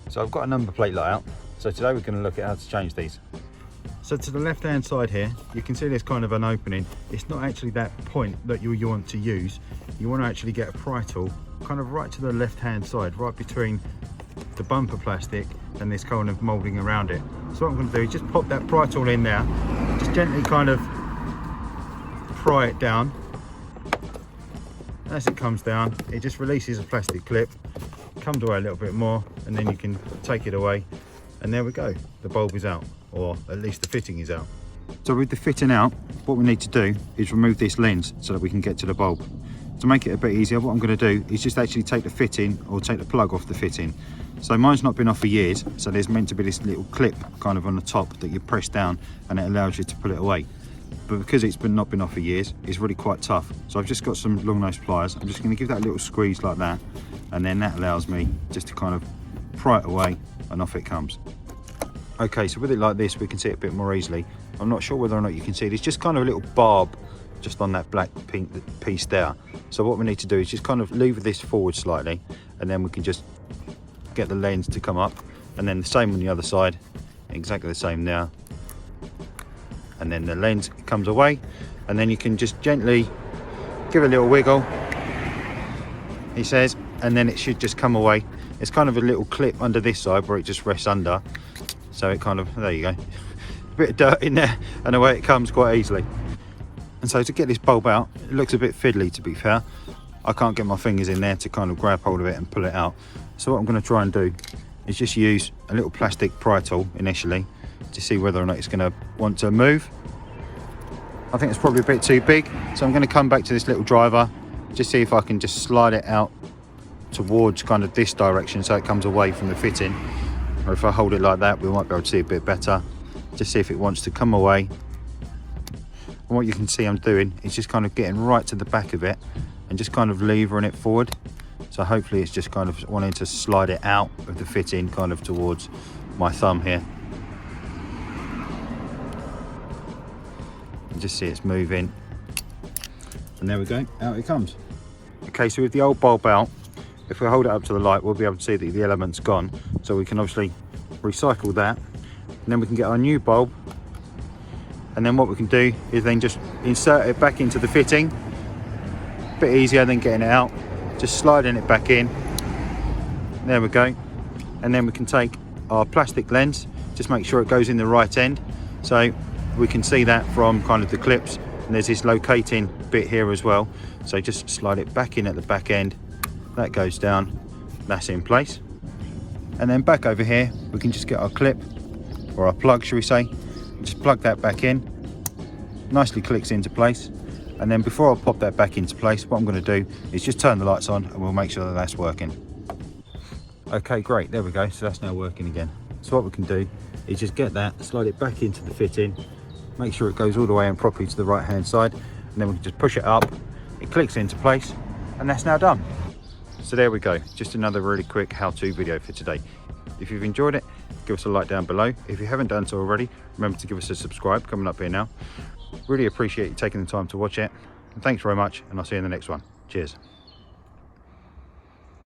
So I've got a number plate light out. So today we're going to look at how to change these. So to the left hand side here, you can see there's kind of an opening. It's not actually that point that you want to use. You want to actually get a pry tool kind of right to the left hand side, right between the bumper plastic and this kind of moulding around it. So what I'm going to do is just pop that pry tool in there, just gently kind of pry it down. As it comes down, it just releases a plastic clip, comes away a little bit more, and then you can take it away, and there we go, the bulb is out, or at least the fitting is out. So with the fitting out, what we need to do is remove this lens so that we can get to the bulb. To make it a bit easier, what I'm going to do is just actually take the fitting, or take the plug off the fitting. So mine's not been off for years, so there's meant to be this little clip kind of on the top that you press down and it allows you to pull it away. But because it's not been off for years, it's really quite tough. So I've just got some long nose pliers. I'm just going to give that a little squeeze like that, and then that allows me just to kind of pry it away, and off it comes. Okay, so with it like this, we can see it a bit more easily. I'm not sure whether or not you can see it. It's just kind of a little barb just on that black pink piece there. So what we need to do is just kind of lever this forward slightly, and then we can just get the lens to come up, and then the same on the other side, exactly the same now. And then the lens comes away, and then you can just gently give it a little wiggle, he says, and then it should just come away. It's kind of a little clip under this side where it just rests under, so it kind of, there you go, a bit of dirt in there, and away it comes quite easily. And so to get this bulb out, it looks a bit fiddly, to be fair. I can't get my fingers in there to kind of grab hold of it and pull it out. So what I'm going to try and do is just use a little plastic pry tool initially to see whether or not it's going to want to move. I think it's probably a bit too big, so I'm going to come back to this little driver, just see if I can just slide it out towards kind of this direction so it comes away from the fitting. Or if I hold it like that, we might be able to see a bit better. Just see if it wants to come away. And what you can see I'm doing is just kind of getting right to the back of it and just kind of levering it forward. So hopefully it's just kind of wanting to slide it out of the fitting kind of towards my thumb here. And just see it's moving. And there we go, out it comes. Okay, so with the old bulb out, if we hold it up to the light, we'll be able to see that the element's gone. So we can obviously recycle that. And then we can get our new bulb. And then what we can do is then just insert it back into the fitting. A bit easier than getting it out. Just sliding it back in. There we go. And then we can take our plastic lens, just make sure it goes in the right end. So we can see that from kind of the clips. And there's this locating bit here as well. So just slide it back in at the back end. That goes down, that's in place. And then back over here, we can just get our clip, or our plug, shall we say. Just plug that back in, nicely clicks into place. And then before I pop that back into place, what I'm going to do is just turn the lights on, and we'll make sure that that's working. Okay, great, there we go, so that's now working again. So what we can do is just get that, slide it back into the fitting, make sure it goes all the way and properly to the right hand side, and then we can just push it up, it clicks into place, and that's now done. So there we go, just another really quick how-to video for today. If you've enjoyed it, give us a like down below. If you haven't done so already, remember to give us a subscribe coming up here now. Really appreciate you taking the time to watch it. And thanks very much, and I'll see you in the next one. Cheers.